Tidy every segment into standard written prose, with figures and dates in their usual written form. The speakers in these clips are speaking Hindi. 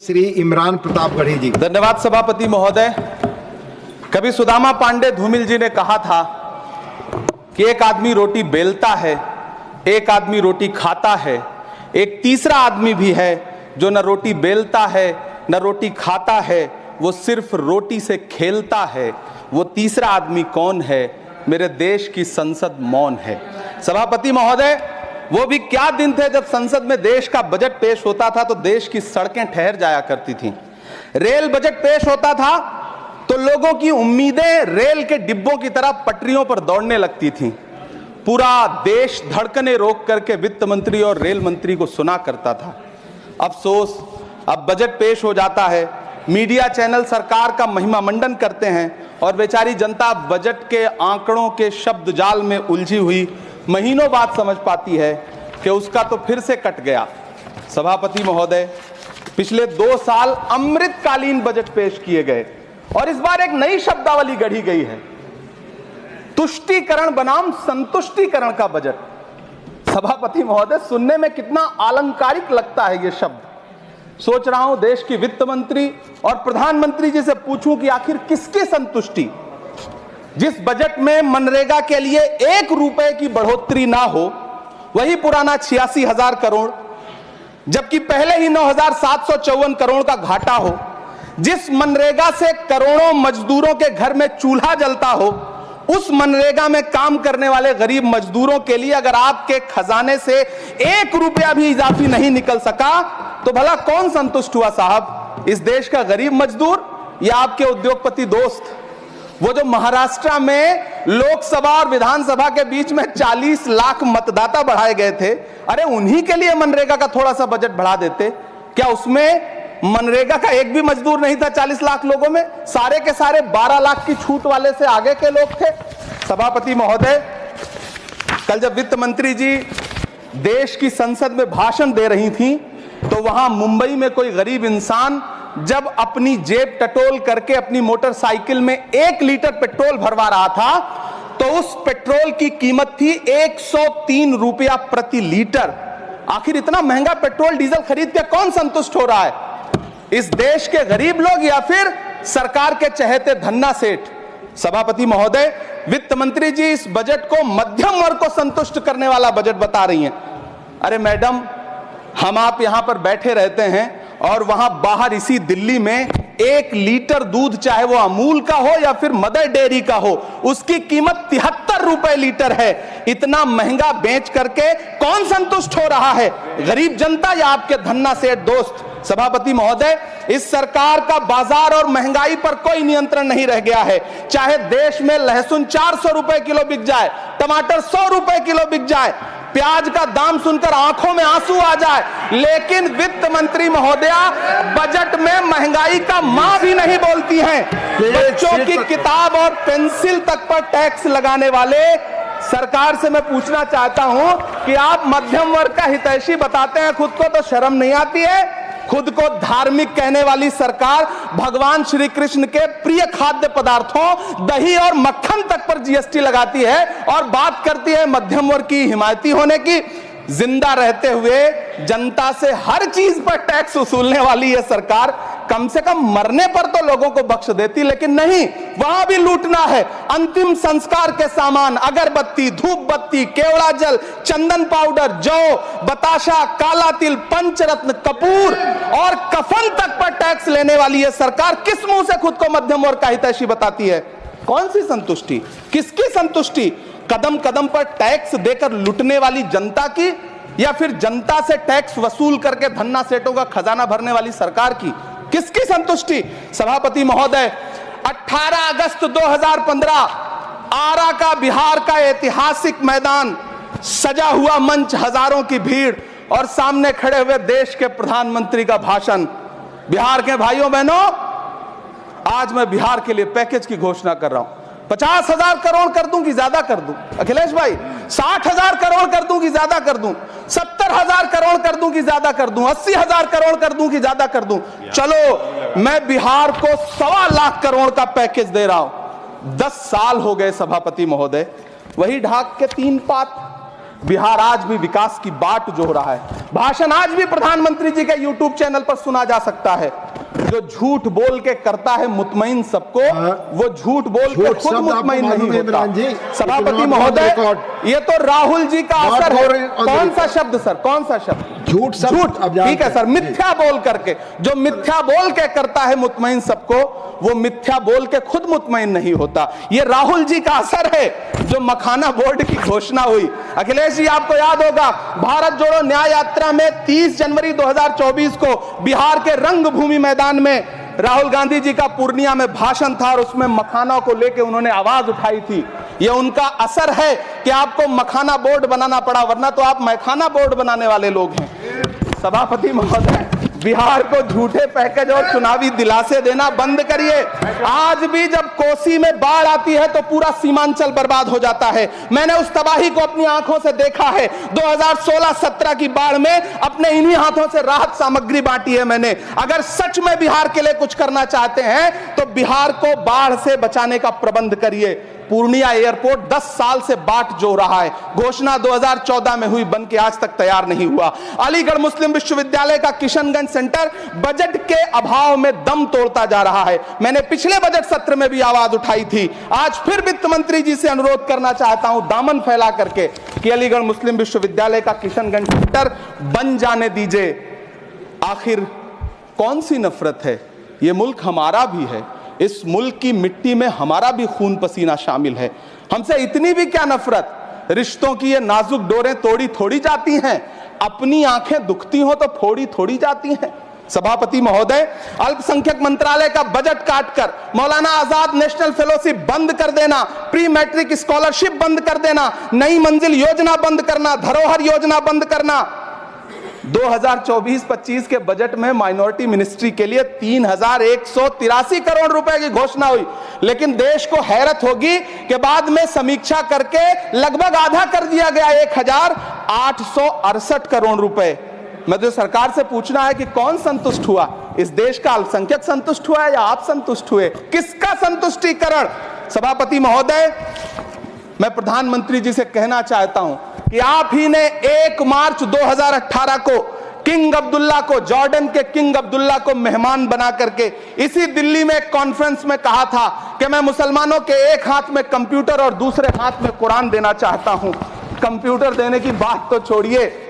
श्री इमरान प्रतापगढ़ी जी। धन्यवाद सभापति महोदय। कभी सुदामा पांडे धूमिल जी ने कहा था कि एक आदमी रोटी बेलता है, एक आदमी रोटी खाता है, एक तीसरा आदमी भी है जो न रोटी बेलता है न रोटी खाता है, वो सिर्फ रोटी से खेलता है। वो तीसरा आदमी कौन है? मेरे देश की संसद मौन है। सभापति महोदय, वो भी क्या दिन थे जब संसद में देश का बजट पेश होता था तो देश की सड़कें ठहर जाया करती थीं। रेल बजट पेश होता था तो लोगों की उम्मीदें रेल के डिब्बों की तरह पटरियों पर दौड़ने लगती थीं। पूरा देश धड़कने रोक करके वित्त मंत्री और रेल मंत्री को सुना करता था। अफसोस, अब बजट पेश हो जाता है, मीडिया चैनल सरकार का महिमा मंडन करते हैं और बेचारी जनता बजट के आंकड़ों के शब्द जाल में उलझी हुई महीनों बाद समझ पाती है कि उसका तो फिर से कट गया। सभापति महोदय, पिछले 2 साल अमृतकालीन बजट पेश किए गए और इस बार एक नई शब्दावली गढ़ी गई है, तुष्टीकरण बनाम संतुष्टीकरण का बजट। सभापति महोदय, सुनने में कितना अलंकारिक लगता है ये शब्द। सोच रहा हूं देश की वित्त मंत्री और प्रधानमंत्री जी से पूछूं कि आखिर किसकी संतुष्टि? जिस बजट में मनरेगा के लिए 1 रुपए की बढ़ोतरी ना हो, वही पुराना 86,000 करोड़, जबकि पहले ही 9,754 करोड़ का घाटा हो, जिस मनरेगा से करोड़ों मजदूरों के घर में चूल्हा जलता हो, उस मनरेगा में काम करने वाले गरीब मजदूरों के लिए अगर आपके खजाने से 1 रुपया भी इजाफी नहीं निकल सका तो भला कौन संतुष्ट हुआ साहब? इस देश का गरीब मजदूर या आपके उद्योगपति दोस्त? वो जो महाराष्ट्र में लोकसभा और विधानसभा के बीच में 40 लाख मतदाता बढ़ाए गए थे, अरे उन्हीं के लिए मनरेगा का थोड़ा सा बजट बढ़ा देते। क्या उसमें मनरेगा का एक भी मजदूर नहीं था? 40 लाख लोगों में सारे के सारे 12 लाख की छूट वाले से आगे के लोग थे। सभापति महोदय, कल जब वित्त मंत्री जी देश की संसद में भाषण दे रही थी तो वहां मुंबई में कोई गरीब इंसान जब अपनी जेब टटोल करके अपनी मोटरसाइकिल में 1 लीटर पेट्रोल भरवा रहा था तो उस पेट्रोल की कीमत थी 103 रुपया प्रति लीटर। आखिर इतना महंगा पेट्रोल डीजल खरीद के कौन संतुष्ट हो रहा है? इस देश के गरीब लोग या फिर सरकार के चहेते धन्ना सेठ? सभापति महोदय, वित्त मंत्री जी इस बजट को मध्यम वर्ग को संतुष्ट करने वाला बजट बता रही हैं। अरे मैडम, हम आप यहां पर बैठे रहते हैं और वहां बाहर इसी दिल्ली में 1 लीटर दूध, चाहे वो अमूल का हो या फिर मदर डेयरी का हो, उसकी कीमत 73 रुपए लीटर है। इतना महंगा बेच करके कौन संतुष्ट हो रहा है? गरीब जनता या आपके धन्ना सेठ दोस्त? सभापति महोदय, इस सरकार का बाजार और महंगाई पर कोई नियंत्रण नहीं रह गया है। चाहे देश में लहसुन 400 रुपए किलो बिक जाए, टमाटर 100 रुपए किलो बिक जाए, प्याज का दाम सुनकर आंखों में आंसू आ जाए, लेकिन वित्त मंत्री महोदया बजट में महंगाई का मां भी नहीं बोलती हैं। बच्चों की किताब और पेंसिल तक पर टैक्स लगाने वाले सरकार से मैं पूछना चाहता हूं कि आप मध्यम वर्ग का हितैषी बताते हैं खुद को, तो शर्म नहीं आती है? खुद को धार्मिक कहने वाली सरकार भगवान श्री कृष्ण के प्रिय खाद्य पदार्थों दही और मक्खन तक पर जीएसटी लगाती है और बात करती है मध्यम वर्ग की हिमायती होने की। जिंदा रहते हुए जनता से हर चीज पर टैक्स वसूलने वाली यह सरकार कम से कम मरने पर तो लोगों को बख्श देती, लेकिन नहीं, वहां भी लूटना है। अंतिम संस्कार के सामान, अगरबत्ती, धूप बत्ती, केवड़ा जल, चंदन पाउडर, जौ, बताशा, काला तिल, पंचरत्न, कपूर और कफन तक पर टैक्स लेने वाली यह सरकार किस मुंह से खुद को मध्यम वर्ग का हितैषी बताती है? कौन सी संतुष्टि? किसकी संतुष्टि? कदम कदम पर टैक्स देकर लुटने वाली जनता की या फिर जनता से टैक्स वसूल करके धन्ना सेठों का खजाना भरने वाली सरकार की? किसकी संतुष्टि? सभापति महोदय, 18 अगस्त 2015 आरा का बिहार का ऐतिहासिक मैदान, सजा हुआ मंच, हजारों की भीड़ और सामने खड़े हुए देश के प्रधानमंत्री का भाषण। बिहार के भाइयों बहनों, आज मैं बिहार के लिए पैकेज की घोषणा कर रहा हूं। 50,000 करोड़ कर दूं कि ज्यादा कर दूं? अखिलेश भाई, 60,000 करोड़ कर दूं कि ज्यादा कर दूं? 70,000 करोड़ कर दूं कि ज्यादा कर दूं? 80,000 करोड़ कर दूं कि ज्यादा कर दूं? चलो, मैं बिहार को 1.25 लाख करोड़ का पैकेज दे रहा हूं। 10 साल हो गए सभापति महोदय, वही ढाक के 3 पात, बिहार आज भी विकास की बाट जोह रहा है। भाषण आज भी प्रधानमंत्री जी के यूट्यूब चैनल पर सुना जा सकता है। जो झूठ बोल के करता है मुतमईन सबको, वो झूठ बोल के खुद मुतमईन नहीं होता। सभापति महोदय, ये तो राहुल जी का असर है। कौन सा शब्द सर, कौन सा शब्द? झूठ। ठीक है सर, मिथ्या बोल करके, जो मिथ्या बोल के करता है मुतमईन सबको, वो मिथ्या बोल के खुद मुतमईन नहीं होता। ये राहुल जी का असर है। जो मखाना बोर्ड की घोषणा हुई, अखिलेश जी आपको याद होगा, भारत जोड़ो न्याय यात्रा में 30 जनवरी 2024 को बिहार के रंगभूमि मैदान में राहुल गांधी जी का पूर्णिया में भाषण था और उसमें मखाना को लेकर उन्होंने आवाज उठाई थी। यह उनका असर है कि आपको मखाना बोर्ड बनाना पड़ा, वरना तो आप मैखाना बोर्ड बनाने वाले लोग हैं। सभापति महोदय, बिहार को झूठे पैकेज और चुनावी दिलासे देना बंद करिए। आज भी जब कोसी में बाढ़ आती है तो पूरा सीमांचल बर्बाद हो जाता है। मैंने उस तबाही को अपनी आंखों से देखा है। 2016-17 की बाढ़ में अपने इन्हीं हाथों से राहत सामग्री बांटी है मैंने। अगर सच में बिहार के लिए कुछ करना चाहते हैं तो बिहार को बाढ़ से बचाने का प्रबंध करिए। पूर्णिया एयरपोर्ट 10 साल से बाट जो रहा है, घोषणा 2014 में हुई, बन के आज तक तैयार नहीं हुआ। अलीगढ़ मुस्लिम विश्वविद्यालय का किशनगंज सेंटर बजट के अभाव में दम तोड़ता जा रहा है। मैंने पिछले बजट सत्र में भी आवाज उठाई थी। आज फिर वित्त मंत्री जी से अनुरोध करना चाहता हूं, दामन फैला करके, कि अलीगढ़ मुस्लिम विश्वविद्यालय का किशनगंज सेंटर बन जाने दीजिए। आखिर कौन सी नफरत है? यह मुल्क हमारा भी है। इस मुल्क की मिट्टी में हमारा भी खून पसीना शामिल है। हमसे इतनी भी क्या नफरत? रिश्तों की ये नाजुक डोरें तोड़ी थोड़ी जाती हैं। अपनी आंखें दुखती हो तो फोड़ी थोड़ी जाती हैं। सभापति महोदय, अल्पसंख्यक मंत्रालय का बजट काटकर मौलाना आजाद नेशनल फेलोशिप बंद कर देना, प्री मैट्रिक स्कॉलरशिप बंद कर देना, नई मंजिल योजना बंद करना, धरोहर योजना बंद करना। 2024-25 के बजट में माइनॉरिटी मिनिस्ट्री के लिए 3183 करोड़ रुपए की घोषणा हुई, लेकिन देश को हैरत होगी कि बाद में समीक्षा करके लगभग आधा कर दिया गया, 1868 करोड़ रुपए। मुझे सरकार से पूछना है कि कौन संतुष्ट हुआ? इस देश का अल्पसंख्यक संतुष्ट हुआ या आप संतुष्ट हुए? किसका संतुष्टिकरण? सभापति महोदय, मैं प्रधानमंत्री जी से कहना चाहता हूं कि आप ही ने 1 मार्च 2018 को किंग अब्दुल्ला को, जॉर्डन के किंग अब्दुल्ला को मेहमान बना करके इसी दिल्ली में एक कॉन्फ्रेंस में कहा था कि मैं मुसलमानों के एक हाथ में कंप्यूटर और दूसरे हाथ में कुरान देना चाहता हूं। कंप्यूटर देने की बात तो छोड़िए,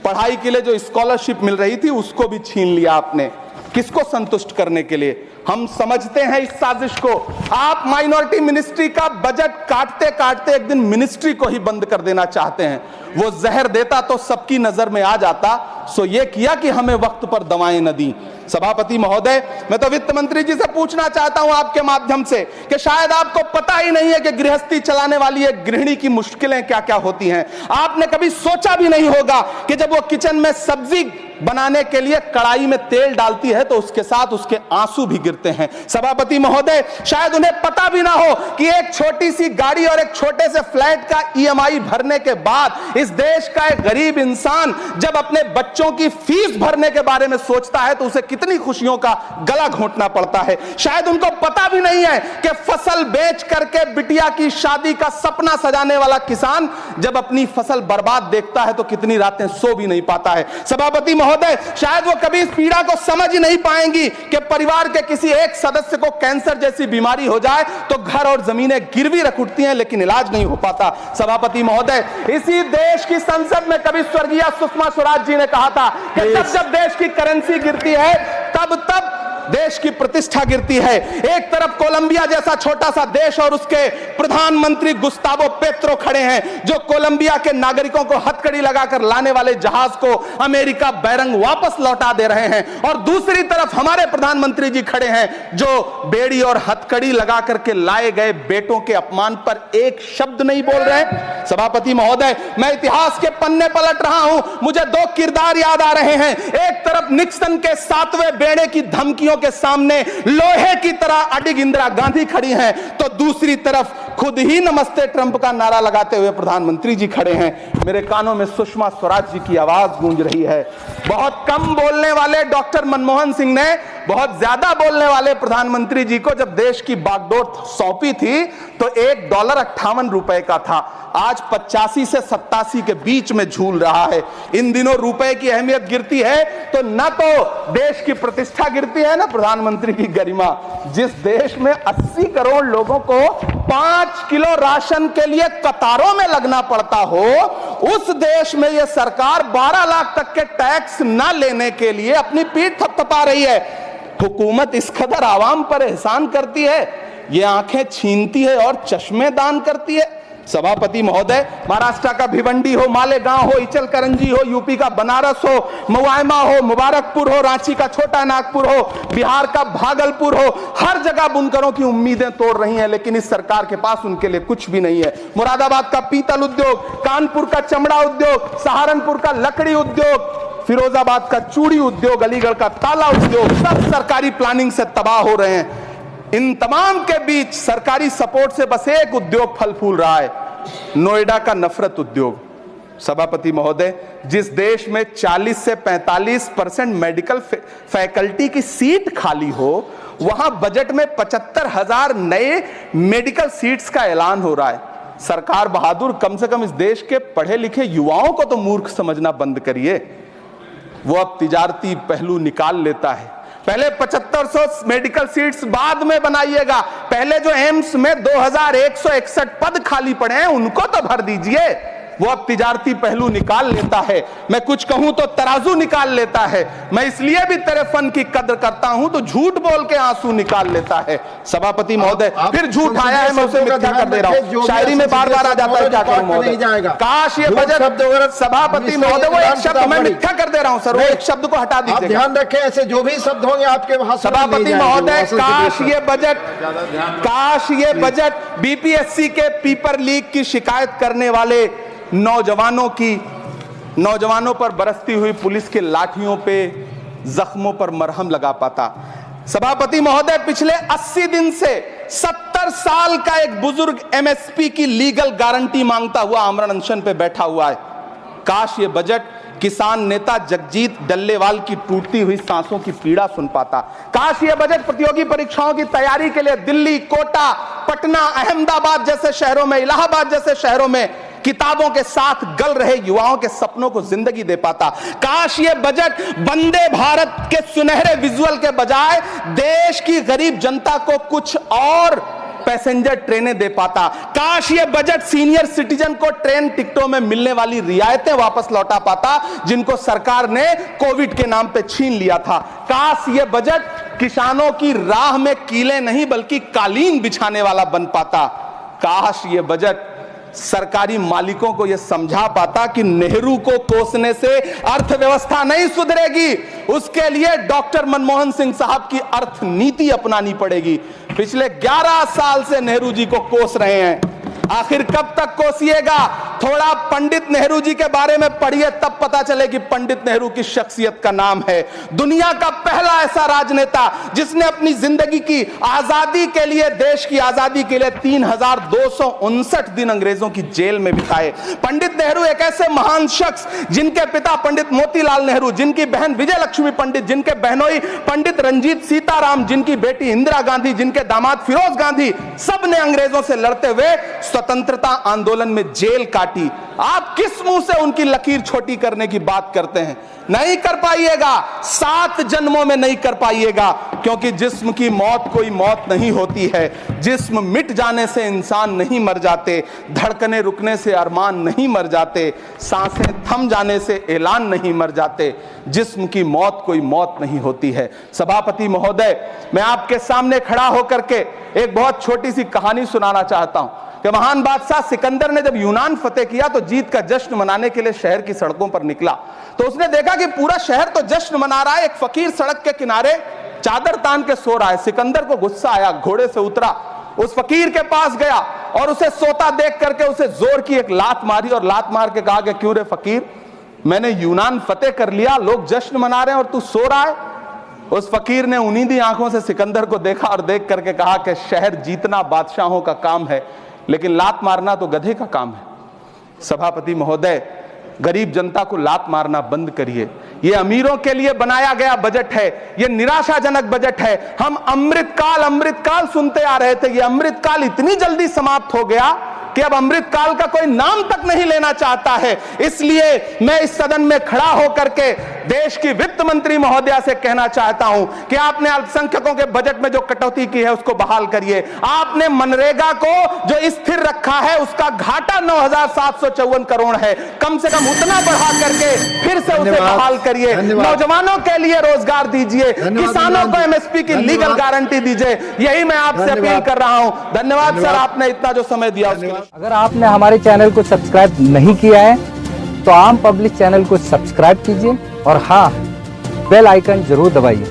पढ़ाई के लिए जो स्कॉलरशिप मिल रही थी उसको भी छीन लिया आपने। किसको संतुष्ट करने के लिए? हम समझते हैं इस साजिश को। आप माइनॉरिटी मिनिस्ट्री का बजट काटते काटते एक दिन मिनिस्ट्री को ही बंद कर देना चाहते हैं। वो जहर देता तो सबकी नजर में आ जाता, सो ये किया कि हमें वक्त पर दवाएं न दी। सभापति महोदय, मैं तो वित्त मंत्री जी से पूछना चाहता हूं आपके माध्यम से कि शायद आपको पता ही नहीं है कि गृहस्थी चलाने वाली एक गृहिणी की मुश्किलें क्या क्या होती हैं। आपने कभी सोचा भी नहीं होगा कि जब वो किचन में सब्जी बनाने के लिए कढ़ाई में तेल डालती है तो उसके साथ उसके आंसू भी गिरते हैं। सभापति महोदय, शायद उन्हें पता भी ना हो कि एक छोटी सी गाड़ी और एक छोटे से फ्लैट का ईएमआई भरने के बाद इस देश का एक गरीब इंसान जब अपने बच्चों की फीस भरने के बारे में सोचता है तो उसे कितनी खुशियों का गला घोंटना पड़ता है। शायद उनको पता भी नहीं है कि फसल बेच करके बिटिया की शादी का सपना सजाने वाला किसान जब अपनी फसल बर्बाद देखता है तो कितनी रातें सो भी नहीं पाता है। सभापति महोदय, शायद वो कभी इस पीड़ा को समझ ही नहीं पाएंगी कि परिवार के किसी एक सदस्य को कैंसर जैसी बीमारी हो जाए तो घर और जमीनें गिरवी रख उठती हैं लेकिन इलाज नहीं हो पाता। सभापति महोदय, इसी देश की संसद में कभी स्वर्गीय सुषमा स्वराज जी ने कहा था कि जब देश की करेंसी गिरती है तब देश की प्रतिष्ठा गिरती है। एक तरफ कोलंबिया जैसा छोटा सा देश और उसके प्रधानमंत्री गुस्तावो पेत्रो खड़े हैं जो कोलंबिया के नागरिकों को हथकड़ी लगाकर लाने वाले जहाज को अमेरिका बैरंग वापस लौटा दे रहे हैं, और दूसरी तरफ हमारे प्रधानमंत्री जी खड़े हैं जो बेड़ी और हथकड़ी लगा करके लाए गए बेटों के अपमान पर एक शब्द नहीं बोल रहे हैं। सभापति महोदय, मैं इतिहास के पन्ने पलट रहा हूं, मुझे 2 किरदार याद आ रहे हैं। एक तरफ निक्सन के 7वें बेड़े की धमकियों के सामने लोहे की तरह अडिग इंदिरा गांधी खड़ी हैं, तो दूसरी तरफ खुद ही नमस्ते ट्रंप का नारा लगाते हुए प्रधानमंत्री जी खड़े हैं। मेरे कानों में सुषमा स्वराज जी की आवाज गूंज रही है। बहुत कम बोलने वाले डॉक्टर मनमोहन सिंह ने बहुत ज्यादा बोलने वाले प्रधानमंत्री जी को जब देश की बागडोर सौंपी थी तो $1.58 का था, आज 85 से 87 के बीच में झूल रहा है। इन दिनों रुपए की अहमियत गिरती है तो न तो देश की प्रतिष्ठा गिरती है, ना प्रधानमंत्री की गरिमा। जिस देश में 80 करोड़ लोगों को 5 किलो राशन के लिए कतारों में लगना पड़ता हो, उस देश में यह सरकार 12 लाख तक के टैक्स न लेने के लिए अपनी पीठ थपथपा रही है। हुकूमत इस कदर आवाम पर एहसान करती है, ये आंखें छीनती है और चश्मे दान करती है। सभापति महोदय, महाराष्ट्र का भिवंडी हो, मालेगांव हो, इचलकरंजी हो, यूपी का बनारस हो, मुआयमा हो, मुबारकपुर हो, रांची का छोटा नागपुर हो, बिहार का भागलपुर हो, हर जगह बुनकरों की उम्मीदें तोड़ रही हैं, लेकिन इस सरकार के पास उनके लिए कुछ भी नहीं है। मुरादाबाद का पीतल उद्योग, कानपुर का चमड़ा उद्योग, सहारनपुर का लकड़ी उद्योग, फिरोजाबाद का चूड़ी उद्योग, अलीगढ़ का ताला उद्योग, सब सरकारी प्लानिंग से तबाह हो रहे हैं। इन तमाम के बीच सरकारी सपोर्ट से बस एक उद्योग फल फूल रहा है, नोएडा का नफरत उद्योग। सभापति महोदय, जिस देश में 40 से 45% मेडिकल फैकल्टी की सीट खाली हो, वहां बजट में 75,000 नए मेडिकल सीट्स का ऐलान हो रहा है। सरकार बहादुर, कम से कम इस देश के पढ़े लिखे युवाओं को तो मूर्ख समझना बंद करिए। वो अब तिजारती पहलू निकाल लेता है। पहले 7500 मेडिकल सीट्स बाद में बनाइएगा, पहले जो एम्स में 2161 पद खाली पड़े हैं उनको तो भर दीजिए। वो अब तिजारती पहलू निकाल लेता है। मैं कुछ कहूं तो तराजू निकाल लेता है। मैं इसलिए भी तेरे फन की कद्र करता हूं तो झूठ बोल के आंसू निकाल लेता है। सभापति महोदय, फिर झूठ आया है, मैं उसे मिथ्या कर दे रहा हूं। शायरी में बार बार आ जाता है, क्या करूं महोदय। काश ये बजट, सभापति महोदय, वो एक शब्द मैं मिथ्या कर दे रहा हूं सर, वो एक शब्द को हटा दीजिए। ध्यान रखें, ऐसे जो भी शब्द होंगे आपके भाषण में सभापति महोदय, काश ये बजट बीपीएससी के पेपर लीक की शिकायत करने वाले नौजवानों पर बरसती हुई पुलिस के लाठियों पे, जख्मों पर मरहम लगा पाता। सभापति महोदय, पिछले 80 दिन से 70 साल का एक बुजुर्ग एमएसपी की लीगल गारंटी मांगता हुआ आमरण अनशन पे बैठा हुआ है। काश ये बजट किसान नेता जगजीत डल्लेवाल की टूटती हुई सांसों की पीड़ा सुन पाता। काश ये बजट प्रतियोगी परीक्षाओं की तैयारी के लिए दिल्ली, कोटा, पटना, अहमदाबाद जैसे शहरों में, इलाहाबाद जैसे शहरों में किताबों के साथ गल रहे युवाओं के सपनों को जिंदगी दे पाता। काश ये बजट वंदे भारत के सुनहरे विजुअल के बजाय देश की गरीब जनता को कुछ और पैसेंजर ट्रेनें दे पाता। काश ये बजट सीनियर सिटीजन को ट्रेन टिकटों में मिलने वाली रियायतें वापस लौटा पाता, जिनको सरकार ने कोविड के नाम पे छीन लिया था। काश ये बजट किसानों की राह में कीले नहीं बल्कि कालीन बिछाने वाला बन पाता। काश ये बजट सरकारी मालिकों को यह समझा पाता कि नेहरू को कोसने से अर्थव्यवस्था नहीं सुधरेगी, उसके लिए डॉक्टर मनमोहन सिंह साहब की अर्थ नीति अपनानी पड़ेगी। पिछले 11 साल से नेहरू जी को कोस रहे हैं, आखिर कब तक कोसिएगा? थोड़ा पंडित नेहरू जी के बारे में पढ़िए, तब पता चले कि पंडित नेहरू की शख्सियत का नाम है। दुनिया का पहला ऐसा राजनेता जिसने अपनी जिंदगी की आजादी के लिए, देश की आजादी के लिए 3259 दिन अंग्रेजों की जेल में बिताए। पंडित नेहरू एक ऐसे महान शख्स जिनके पिता पंडित मोतीलाल नेहरू, जिनकी बहन विजय लक्ष्मी पंडित, जिनके बहनोई पंडित रंजीत सीताराम, जिनकी बेटी इंदिरा गांधी, जिनके दामाद फिरोज गांधी, सब ने अंग्रेजों से लड़ते हुए स्वतंत्रता आंदोलन में जेल काटी। आप किस मुंह से उनकी लकीर छोटी करने की बात करते हैं? नहीं कर पाइएगा, 7 जन्मों में नहीं कर पाइएगा, क्योंकि जिस्म की मौत कोई मौत नहीं होती है। जिस्म मिट जाने से इंसान नहीं मर जाते, धड़कने रुकने से अरमान नहीं मर जाते, सांसें थम जाने से ऐलान नहीं मर जाते। जिस्म की मौत कोई मौत नहीं होती है। सभापति महोदय, मैं आपके सामने खड़ा होकर के एक बहुत छोटी सी कहानी सुनाना चाहता हूं कि महान बादशाह सिकंदर ने जब यूनान फतेह किया तो जीत का जश्न मनाने के लिए शहर की सड़कों पर निकला, तो उसने देखा कि पूरा शहर तो जश्न मना रहा है, एक फकीर सड़क के किनारे चादर तान के सो रहा है। सिकंदर को गुस्सा आया, घोड़े से उतरा, उस फकीर के पास गया और उसे सोता देख करके उसे जोर की एक लात मारी और लात मार के कहा कि क्यों रे फकीर, मैंने यूनान फतेह कर लिया, लोग जश्न मना रहे हैं और तू सो रहा है। उस फकीर ने उन्नीदी आंखों से सिकंदर को देखा और देख करके कहा कि शहर जीतना बादशाहों का काम है, लेकिन लात मारना तो गधे का काम है। सभापति महोदय, गरीब जनता को लात मारना बंद करिए। ये अमीरों के लिए बनाया गया बजट है, ये निराशाजनक बजट है। हम अमृतकाल सुनते आ रहे थे, ये अमृतकाल इतनी जल्दी समाप्त हो गया कि अब अमृतकाल का कोई नाम तक नहीं लेना चाहता है। इसलिए मैं इस सदन में खड़ा होकर के देश की वित्त मंत्री महोदया से कहना चाहता हूं कि आपने अल्पसंख्यकों के बजट में जो कटौती की है उसको बहाल करिए। आपने मनरेगा को जो स्थिर रखा है उसका घाटा 9,754 करोड़ है, कम से कम उतना बढ़ा करके फिर से उसे बहाल करिए। नौजवानों के लिए रोजगार दीजिए, किसानों को एमएसपी की लीगल गारंटी दीजिए। यही मैं आपसे अपील कर रहा हूं। धन्यवाद सर, आपने इतना जो समय दिया उसके लिए। अगर आपने हमारे चैनल को सब्सक्राइब नहीं किया है तो आम पब्लिक चैनल को सब्सक्राइब कीजिए और हाँ, बेल आइकन जरूर दबाइए।